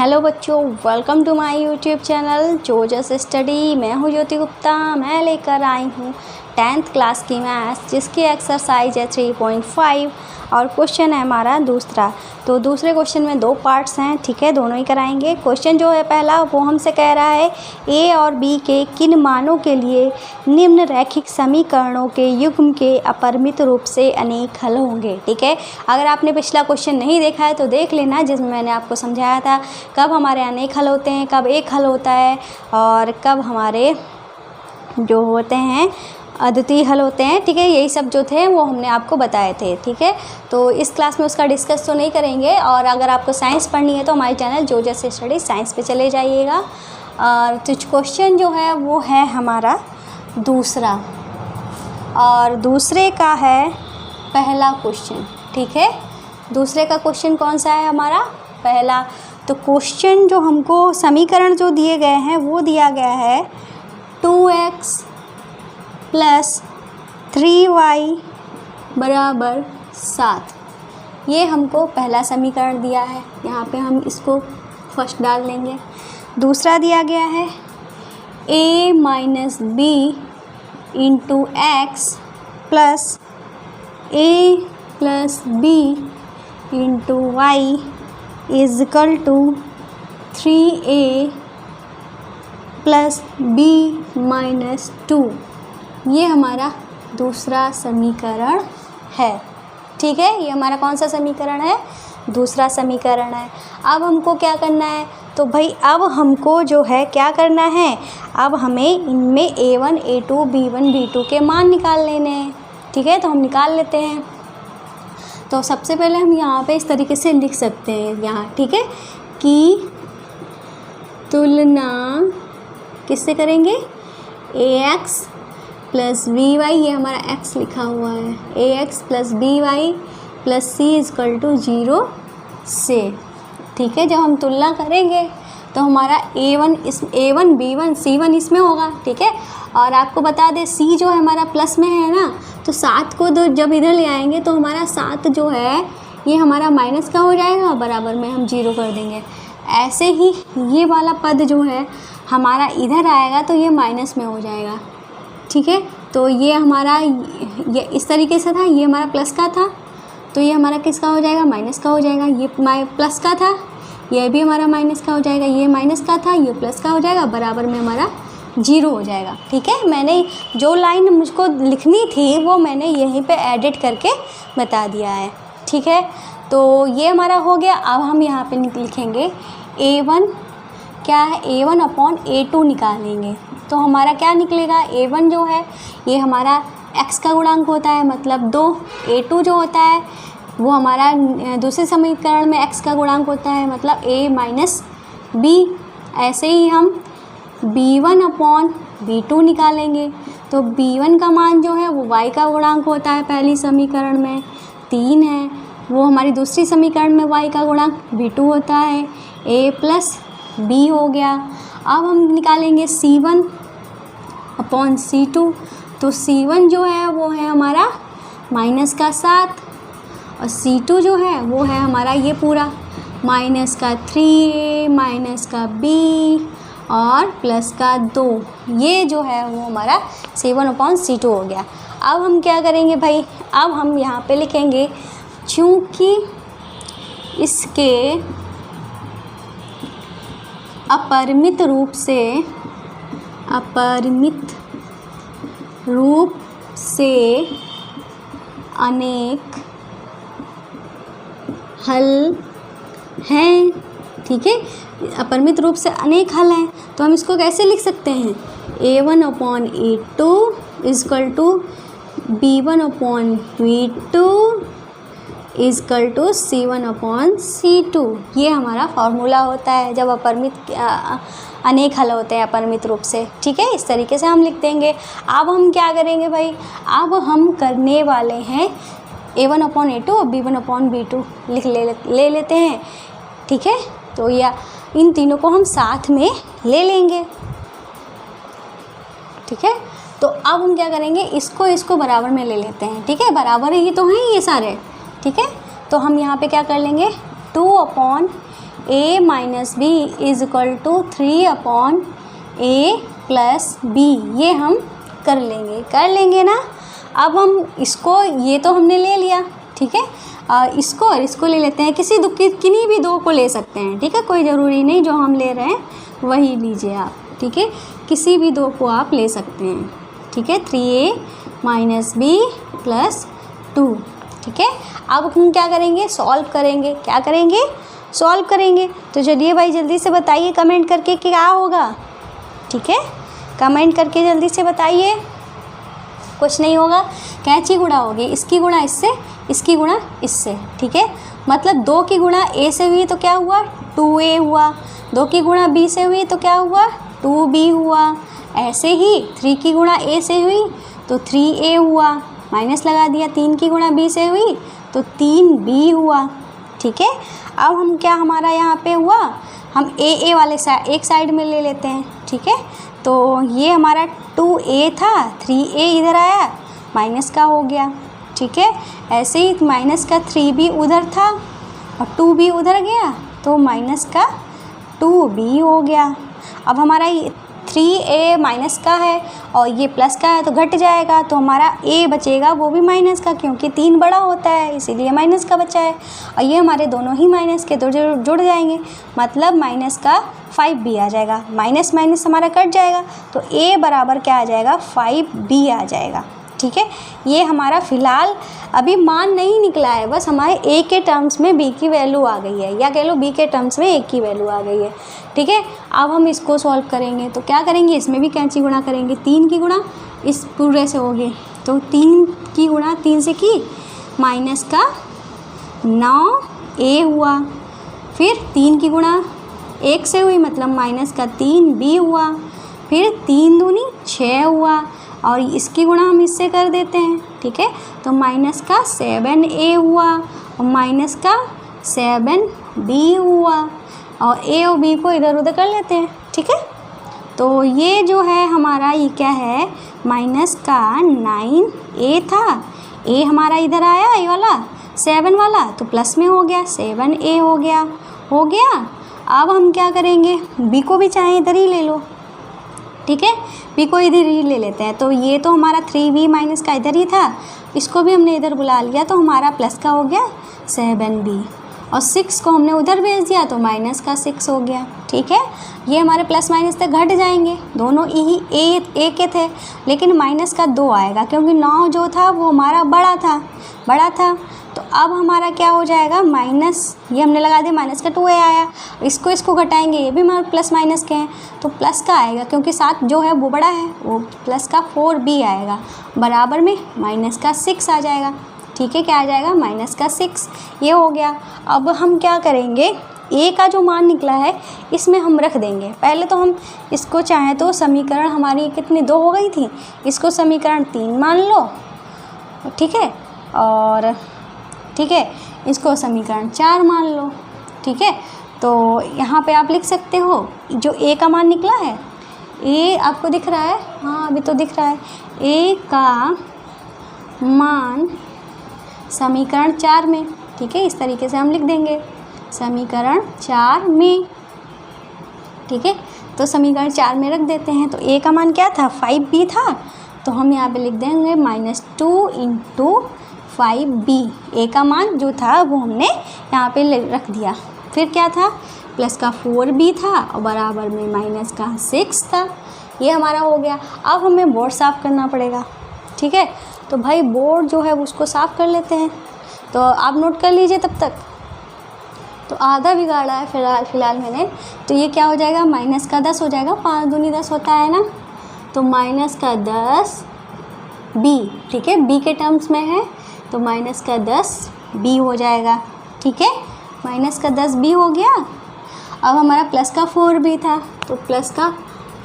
Hello बच्चों, welcome to my YouTube channel जोजस study. मैं हूँ ज्योति गुप्ता। मैं लेकर आई हूँ 10th क्लास की मैथ्स, जिसकी एक्सरसाइज है 3.5 और क्वेश्चन है हमारा दूसरा। तो दूसरे क्वेश्चन में दो पार्ट्स हैं, ठीक है, दोनों ही कराएंगे। क्वेश्चन जो है पहला वो हमसे कह रहा है ए और बी के किन मानों के लिए निम्न रैखिक समीकरणों के युग्म के अपरिमित रूप से अनेक हल होंगे। ठीक है, अगर आपने पिछला क्वेश्चन नहीं देखा है तो देख लेना, जिसमें मैंने आपको समझाया था कब हमारे अनेक हल होते हैं, कब एक हल होता है और कब हमारे जो होते हैं अद्वितीय हल होते हैं। ठीक है, यही सब जो थे वो हमने आपको बताए थे। ठीक है, तो इस क्लास में उसका डिस्कस तो नहीं करेंगे। और अगर आपको साइंस पढ़नी है तो हमारे चैनल जोजस स्टडी साइंस पे चले जाइएगा। और तो क्वेश्चन जो है वो है हमारा दूसरा, और दूसरे का है पहला क्वेश्चन। ठीक है, दूसरे का क्वेश्चन कौन सा है हमारा पहला। तो क्वेश्चन जो हमको समीकरण जो दिए गए हैं वो दिया गया है 2x + 3y = 7। ये हमको पहला समीकरण दिया है, यहाँ पे हम इसको फर्स्ट डाल लेंगे। दूसरा दिया गया है a - b × x + a + b × y = 3a + b - 2। ये हमारा दूसरा समीकरण है। ठीक है, ये हमारा कौन सा समीकरण है, दूसरा समीकरण है। अब हमको क्या करना है, तो भाई अब हमको जो है क्या करना है, अब हमें इनमें a1 a2 b1 b2 के मान निकाल लेने हैं। ठीक है, तो हम निकाल लेते हैं। तो सबसे पहले हम यहाँ पे इस तरीके से लिख सकते हैं यहाँ, ठीक है, कि तुलना किससे करेंगे, ax + by, ये हमारा x लिखा हुआ है, ax + by + c = 0 से। ठीक है, जब हम तुलना करेंगे तो हमारा a1 b1 c1 इसमें होगा। ठीक है, और आपको बता दें c जो है हमारा प्लस में है ना, तो 7 को जब इधर ले आएंगे तो हमारा 7 जो है ये हमारा माइनस का हो जाएगा, बराबर में हम 0 कर देंगे। ऐसे ही ये वाला पद जो है हमारा इधर आएगा तो ये माइनस में हो जाएगा। ठीक है, तो ये हमारा ये इस तरीके से था, ये हमारा प्लस का था, तो ये हमारा किसका हो जाएगा, माइनस का हो जाएगा। ये प्लस का था, ये भी हमारा माइनस का हो जाएगा। ये माइनस का था, ये प्लस का हो जाएगा, बराबर में हमारा 0 हो जाएगा। ठीक है, मैंने जो लाइन मुझको लिखनी थी वो मैंने यहीं पे एडिट करके बता दिया है। ठीक है, तो ये हमारा हो गया। अब हम यहाँ पे लिखेंगे a1 क्या है, a1/a2 निकालेंगे। तो हमारा क्या निकलेगा, a1 जो है ये हमारा x का गुणांक होता है, मतलब 2। a2 जो होता है वो हमारा दूसरे समीकरण में x का गुणांक होता है, मतलब a - b। ऐसे ही हम b1/b2 निकालेंगे। तो b1 का मान जो है वो y का गुणांक होता है, पहली समीकरण में 3 है, वो हमारी दूसरी समीकरण में y का गुणांक b2 होता है, a + b हो गया। अब हम निकालेंगे c1/c2। तो c1 जो है वो है हमारा -7 और c2 जो है वो है हमारा ये पूरा -3a -b और +2। ये जो है वो हमारा c1/c2 हो गया। अब हम क्या करेंगे भाई, अब हम यहाँ पे लिखेंगे चूँकि इसके अपरिमित रूप से अनेक हल हैं। ठीक है, अपरिमित रूप से अनेक हल हैं, तो हम इसको कैसे लिख सकते हैं, a1/a2 = b1/b2 = c1/c2। ये हमारा फॉर्मूला होता है जब अनेक हल होते हैं अपरिमित रूप से। ठीक है, इस तरीके से हम लिख देंगे। अब हम क्या करेंगे भाई, अब हम करने वाले हैं a1/a2 और b1/b2 ले लेते हैं। ठीक है, तो या इन तीनों को हम साथ में ले लेंगे। ठीक है, तो अब हम क्या करेंगे, इसको बराबर में ले लेते हैं। ठीक है, बराबर ही तो हैं ये सारे। ठीक है, तो हम यहाँ पे क्या कर लेंगे, 2/a a minus b is equal to 3/a plus b. ये हम कर लेंगे ना। अब हम इसको, ये तो हमने ले लिया, ठीक है, इसको और इसको ले लेते हैं। किन्हीं भी दो को ले सकते हैं, ठीक है, कोई ज़रूरी नहीं जो हम ले रहे हैं वही लीजिए आप, ठीक है, किसी भी दो को आप ले सकते हैं, ठीक है। 3a माइनस बी प्लस 2, ठीक है। अब हम क्या करेंगे, सॉल्व करेंगे। क्या करेंगे, सॉल्व करेंगे। तो चलिए भाई जल्दी से बताइए कमेंट करके कि क्या होगा, ठीक है, कमेंट करके जल्दी से बताइए। कुछ नहीं होगा, कैंची गुणा होगी, इसकी गुणा इससे, इसकी गुणा इससे, ठीक है। मतलब 2 की गुणा a से हुई तो क्या हुआ, 2a हुआ। 2 की गुणा b से हुई तो क्या हुआ, 2b हुआ। ऐसे ही 3 की गुणा a से हुई तो 3a हुआ, माइनस लगा दिया। 3 की गुणा b से हुई तो 3b हुआ, ठीक है। अब हम क्या, हमारा यहाँ पे हुआ, हम a वाले एक साइड में ले लेते हैं, ठीक है। तो ये हमारा 2a था, 3a इधर आया, माइनस का हो गया, ठीक है। ऐसे ही माइनस का 3b उधर था और 2b उधर गया तो माइनस का 2b हो गया। अब हमारा 3a माइनस का है और ये प्लस का है तो घट जाएगा, तो हमारा a बचेगा वो भी माइनस का, क्योंकि 3 बड़ा होता है इसीलिए माइनस का बचा है। और ये हमारे दोनों ही माइनस के तो जुड़ जाएंगे, मतलब माइनस का 5b आ जाएगा। माइनस माइनस हमारा कट जाएगा तो a बराबर क्या आ जाएगा, 5b आ जाएगा, ठीक है। ये हमारा फ़िलहाल अभी मान नहीं निकला है, बस हमारे a के टर्म्स में b की वैल्यू आ गई है, या कह लो b के टर्म्स में a की वैल्यू आ गई है, ठीक है। अब हम इसको सॉल्व करेंगे तो क्या करेंगे, इसमें भी कैंची गुणा करेंगे। 3 की गुणा इस पूरे से होगी तो 3 की गुणा 3 से की, माइनस का 9a हुआ। फिर 3 की गुणा 1 से हुई मतलब माइनस का 3b हुआ। फिर 3 दूनी 6 हुआ और इसकी गुणा हम इससे कर देते हैं, ठीक है। तो माइनस का 7a हुआ और माइनस का 7b हुआ और a और b को इधर उधर कर लेते हैं, ठीक है। तो ये जो है हमारा, ये क्या है, माइनस का 9a था, a हमारा इधर आया, ये वाला 7 वाला तो प्लस में हो गया, 7a हो गया। अब हम क्या करेंगे, b को भी चाहे इधर ही ले लो, ठीक है, b को इधर ही ले लेते हैं। तो ये तो हमारा 3b माइनस का इधर ही था, इसको भी हमने इधर बुला लिया तो हमारा प्लस का हो गया 7b और 6 को हमने उधर भेज दिया तो माइनस का 6 हो गया, ठीक है। ये हमारे प्लस माइनस तक घट जाएंगे, दोनों ही a के थे, लेकिन माइनस का 2 आएगा क्योंकि 9 जो था वो हमारा बड़ा था। तो अब हमारा क्या हो जाएगा, माइनस, ये हमने लगा दिया, माइनस का 2a आया, इसको घटाएंगे, ये भी हमारे प्लस माइनस के हैं तो प्लस का आएगा, क्योंकि 7 जो है वो बड़ा है, वो प्लस का 4b आएगा, बराबर में माइनस का 6 आ जाएगा, ठीक है। क्या आ जाएगा, माइनस का 6, ये हो गया। अब हम क्या करेंगे, a का जो मान निकला है इसमें हम रख देंगे। पहले तो हम इसको चाहें तो समीकरण हमारी कितनी 2 हो गई थी, इसको समीकरण 3 मान लो, ठीक है, और ठीक है, इसको समीकरण 4 मान लो, ठीक है। तो यहाँ पे आप लिख सकते हो जो a का मान निकला है, a आपको दिख रहा है, हाँ अभी तो दिख रहा है, a का मान समीकरण 4 में, ठीक है, इस तरीके से हम लिख देंगे समीकरण 4 में, ठीक है। तो समीकरण 4 में रख देते हैं। तो a का मान क्या था, 5b था, तो हम यहाँ पे लिख देंगे -2 × 5b। a का मान जो था वो हमने यहाँ पे रख दिया। फिर क्या था, प्लस का 4b था और बराबर में माइनस का 6 था, ये हमारा हो गया। अब हमें बोर्ड साफ़ करना पड़ेगा, ठीक है। तो भाई बोर्ड जो है उसको साफ़ कर लेते हैं, तो आप नोट कर लीजिए तब तक। तो आधा बिगाड़ा है फ़िलहाल मैंने, तो ये क्या हो जाएगा, माइनस का 10 हो जाएगा, 5 दूनी 10 होता है ना, तो माइनस का 10b, ठीक है, b के टर्म्स में है तो माइनस का 10b हो जाएगा, ठीक है, माइनस का 10b हो गया। अब हमारा प्लस का 4b था तो प्लस का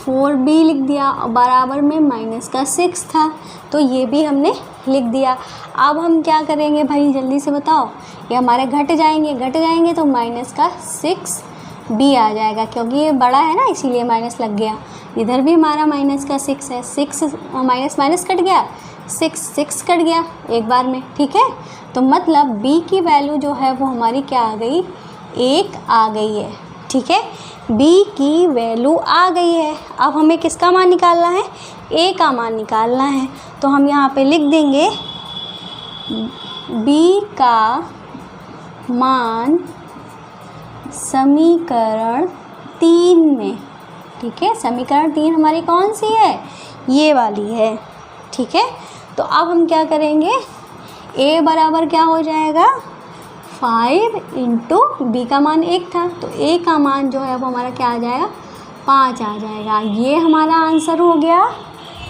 4b लिख दिया और बराबर में माइनस का 6 था, तो ये भी हमने लिख दिया। अब हम क्या करेंगे भाई, जल्दी से बताओ, ये हमारे घट जाएंगे तो माइनस का 6b आ जाएगा, क्योंकि ये बड़ा है ना इसीलिए माइनस लग गया। इधर भी हमारा माइनस का 6 है, 6 माइनस कट गया, 6 कट गया एक बार में, ठीक है। तो मतलब b की वैल्यू जो है वो हमारी क्या आ गई, 1 आ गई है, ठीक है। b की वैल्यू आ गई है। अब हमें किसका मान निकालना है? a का मान निकालना है। तो हम यहाँ पे लिख देंगे b का मान समीकरण 3 में, ठीक है। समीकरण 3 हमारी कौन सी है? ये वाली है, ठीक है। तो अब हम क्या करेंगे, a बराबर क्या हो जाएगा? 5 इंटू बी का मान 1 था, तो a का मान जो है वो हमारा क्या आ जाएगा? 5 आ जाएगा। ये हमारा आंसर हो गया,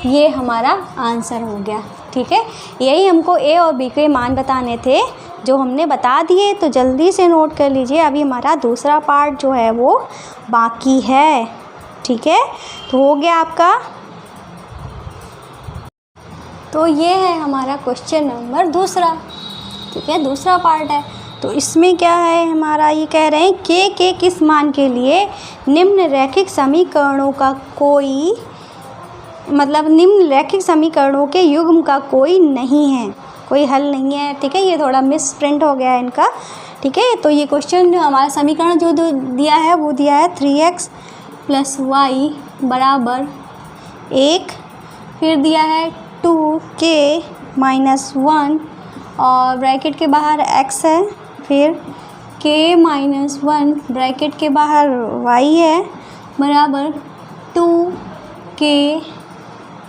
ये हमारा आंसर हो गया, ठीक है। यही हमको a और b के मान बताने थे, जो हमने बता दिए। तो जल्दी से नोट कर लीजिए, अभी हमारा दूसरा पार्ट जो है वो बाकी है, ठीक है। तो हो गया आपका। तो ये है हमारा क्वेश्चन नंबर दूसरा, ठीक है, दूसरा पार्ट है। तो इसमें क्या है हमारा, ये कह रहे हैं के किस मान के लिए निम्न रैखिक समीकरणों का कोई, मतलब निम्न रैखिक समीकरणों के युग्म का कोई नहीं है, कोई हल नहीं है, ठीक है। ये थोड़ा मिस प्रिंट हो गया है इनका, ठीक है। तो ये क्वेश्चन हमारा समीकरण जो दिया है वो दिया है 3x + y बराबर 1, फिर दिया है 2k - 1 और ब्रैकेट के बाहर x है, फिर k - 1 ब्रैकेट के बाहर y है बराबर 2k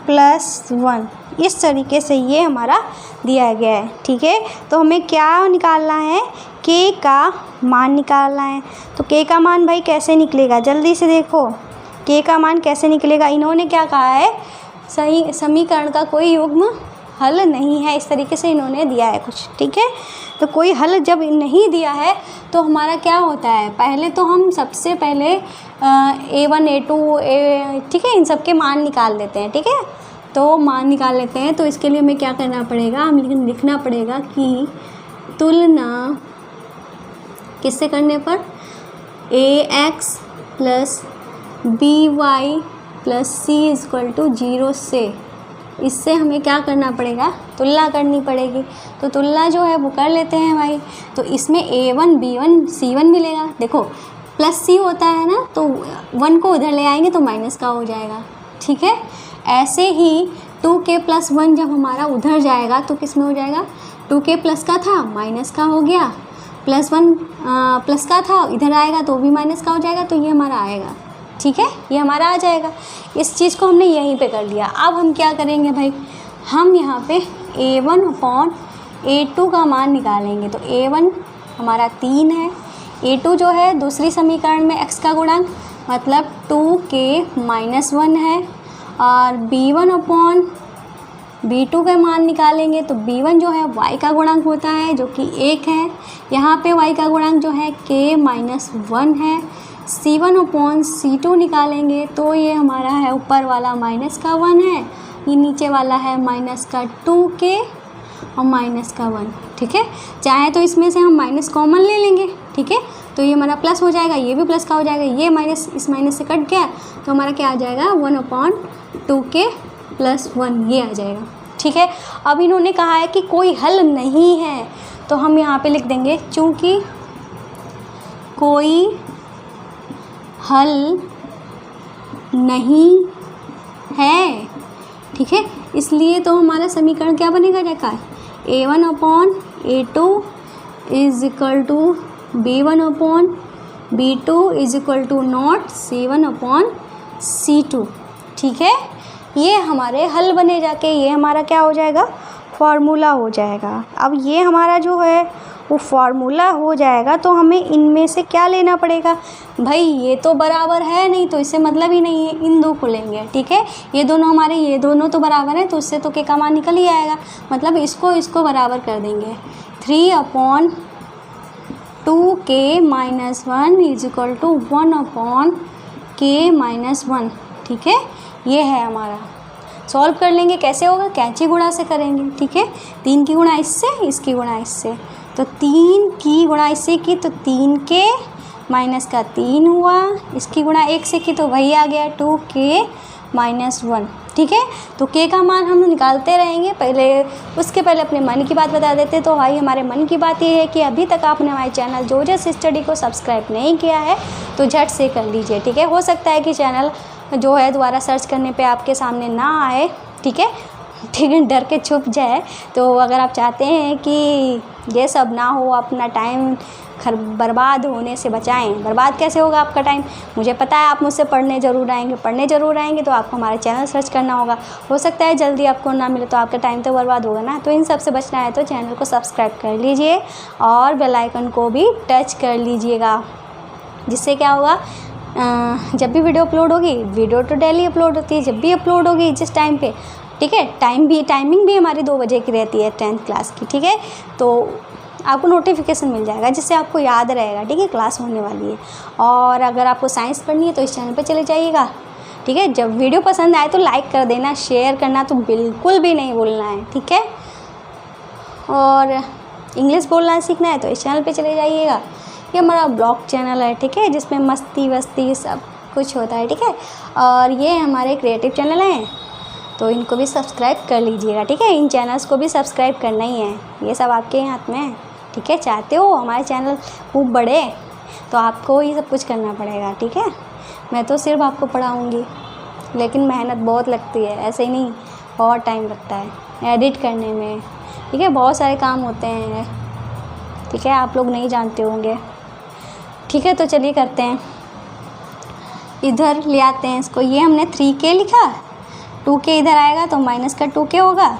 + 1। इस तरीके से ये हमारा दिया गया है, ठीक है। तो हमें क्या निकालना है? k का मान निकालना है। तो k का मान भाई कैसे निकलेगा? जल्दी से देखो k का मान कैसे निकलेगा। इन्होंने क्या कहा है? सही समीकरण का कोई युग्म हल नहीं है, इस तरीके से इन्होंने दिया है कुछ, ठीक है। तो कोई हल जब नहीं दिया है तो हमारा क्या होता है, पहले तो हम सबसे पहले a1 a2 ठीक है, इन सब के मान निकाल लेते हैं, ठीक है। तो मान निकाल लेते हैं। तो इसके लिए हमें क्या करना पड़ेगा, हमें लिखना पड़ेगा कि तुलना किससे करने पर, ax + by + c = 0 से, इससे हमें क्या करना पड़ेगा, तुलना करनी पड़ेगी। तो तुलना जो है वो कर लेते हैं भाई। तो इसमें a1 b1 c1 मिलेगा, देखो प्लस c होता है ना, तो 1 को उधर ले आएंगे तो माइनस का हो जाएगा, ठीक है। ऐसे ही 2k + 1 जब हमारा उधर जाएगा तो किस में हो जाएगा, 2k प्लस का था माइनस का हो गया, +1 प्लस का था इधर आएगा तो भी माइनस का हो जाएगा, तो ये हमारा आएगा, ठीक है, ये हमारा आ जाएगा। इस चीज़ को हमने यहीं पे कर लिया। अब हम क्या करेंगे भाई, हम यहाँ पे a1/a2 का मान निकालेंगे। तो a1 हमारा 3 है, a2 जो है दूसरी समीकरण में x का गुणांक मतलब 2k - 1 है, और b1/b2 का मान निकालेंगे। तो b1 जो है y का गुणांक होता है जो कि 1 है, यहाँ पे y का गुणांक जो है k - 1 है। c1/c2 निकालेंगे तो ये हमारा है ऊपर वाला -1 है, ये नीचे वाला है -2k और -1, ठीक है। चाहे तो इसमें से हम माइनस कॉमन ले लेंगे, ठीक है। तो ये हमारा प्लस हो जाएगा, ये भी प्लस का हो जाएगा, ये माइनस इस माइनस से कट गया तो हमारा क्या आ जाएगा, 1/2k + 1 ये आ जाएगा, ठीक है। अब इन्होंने कहा है कि कोई हल नहीं है, तो हम यहाँ पे लिख देंगे चूँकि कोई हल नहीं है, ठीक है, इसलिए तो हमारा समीकरण क्या बनेगा, देखा a1/a2 = b1/b2 = 0, c1/c2, ठीक है। ये हमारे हल बने जाके, ये हमारा क्या हो जाएगा, फार्मूला हो जाएगा। अब ये हमारा जो है वो फार्मूला हो जाएगा, तो हमें इनमें से क्या लेना पड़ेगा भाई, ये तो बराबर है नहीं तो इससे मतलब ही नहीं है, इन दो को लेंगे, ठीक है। ये दोनों हमारे, ये दोनों तो बराबर है तो उससे तो k का मान निकल ही आएगा, मतलब इसको बराबर कर देंगे। 3/2k - 1 = 1/k - 1, ठीक है। ये है हमारा, सॉल्व कर लेंगे, कैसे होगा, कैंची गुणा से करेंगे, ठीक है। 3 की गुणा इससे, इसकी गुणा इससे, तो 3 की गुणा इससे की तो 3k माइनस का 3 हुआ, इसकी गुणा 1 से की तो वही आ गया 2k - 1, ठीक है। तो के का मान हम निकालते रहेंगे। उसके पहले अपने मन की बात बता देते। तो भाई हमारे मन की बात ये है कि अभी तक आपने हमारे चैनल जोजस स्टडी को सब्सक्राइब नहीं किया है तो झट से कर लीजिए, ठीक है। हो सकता है कि चैनल जो है दोबारा सर्च करने पे आपके सामने ना आए, ठीक है, डर के छुप जाए। तो अगर आप चाहते हैं कि ये सब ना हो, अपना टाइम बर्बाद होने से बचाएं। बर्बाद कैसे होगा आपका टाइम? मुझे पता है आप मुझसे पढ़ने ज़रूर आएंगे तो आपको हमारा चैनल सर्च करना होगा। हो सकता है जल्दी आपको ना मिले तो आपका टाइम तो बर्बाद होगा ना। तो इन सब से बचना है तो चैनल को सब्सक्राइब कर लीजिए और बेल आइकन को भी टच कर लीजिएगा, जिससे क्या होगा, जब भी वीडियो अपलोड होगी, वीडियो तो डेली अपलोड होती है, जब भी अपलोड होगी जिस टाइम पे, ठीक है, टाइमिंग भी हमारी 2 बजे की रहती है 10th क्लास की, ठीक है। तो आपको नोटिफिकेशन मिल जाएगा जिससे आपको याद रहेगा, ठीक है, क्लास होने वाली है। और अगर आपको साइंस पढ़नी है तो इस चैनल पे चले जाइएगा, ठीक है। जब वीडियो पसंद आए तो लाइक कर देना, शेयर करना तो बिल्कुल भी नहीं भूलना है, ठीक है। और इंग्लिश बोलना सीखना है तो इस चैनल पे चले जाइएगा। ये हमारा ब्लॉग चैनल है, ठीक है, जिसमें मस्ती वस्ती सब कुछ होता है, ठीक है। और ये हमारे क्रिएटिव चैनल हैं तो इनको भी सब्सक्राइब कर लीजिएगा, ठीक है। इन चैनल्स को भी सब्सक्राइब करना ही है, ये सब आपके हाथ में है, ठीक है। चाहते हो हमारे चैनल खूब बढ़े तो आपको ही सब कुछ करना पड़ेगा, ठीक है। मैं तो सिर्फ आपको पढ़ाऊँगी, लेकिन मेहनत बहुत लगती है, ऐसे ही नहीं, बहुत टाइम लगता है एडिट करने में, ठीक है, बहुत सारे काम होते हैं, ठीक है, आप लोग नहीं जानते होंगे, ठीक है। तो चलिए करते हैं, इधर ले आते हैं इसको। ये हमने 3k लिखा, 2k इधर आएगा तो माइनस का 2k होगा,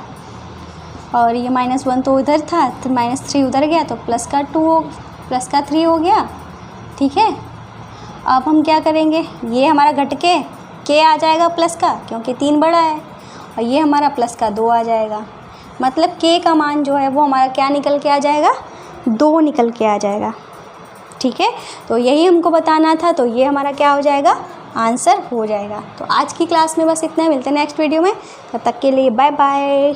और ये -1 तो इधर था तो -3 उधर गया तो प्लस का 3 हो गया, ठीक है। अब हम क्या करेंगे, ये हमारा घट के k आ जाएगा प्लस का, क्योंकि 3 बड़ा है, और ये हमारा प्लस का 2 आ जाएगा। मतलब k का मान जो है वो हमारा क्या निकल के आ जाएगा, 2 निकल के आ जाएगा, ठीक है। तो यही हमको बताना था, तो ये हमारा क्या हो जाएगा, आंसर हो जाएगा। तो आज की क्लास में बस इतना, मिलते हैं नेक्स्ट वीडियो में, तब तक के लिए बाय बाय।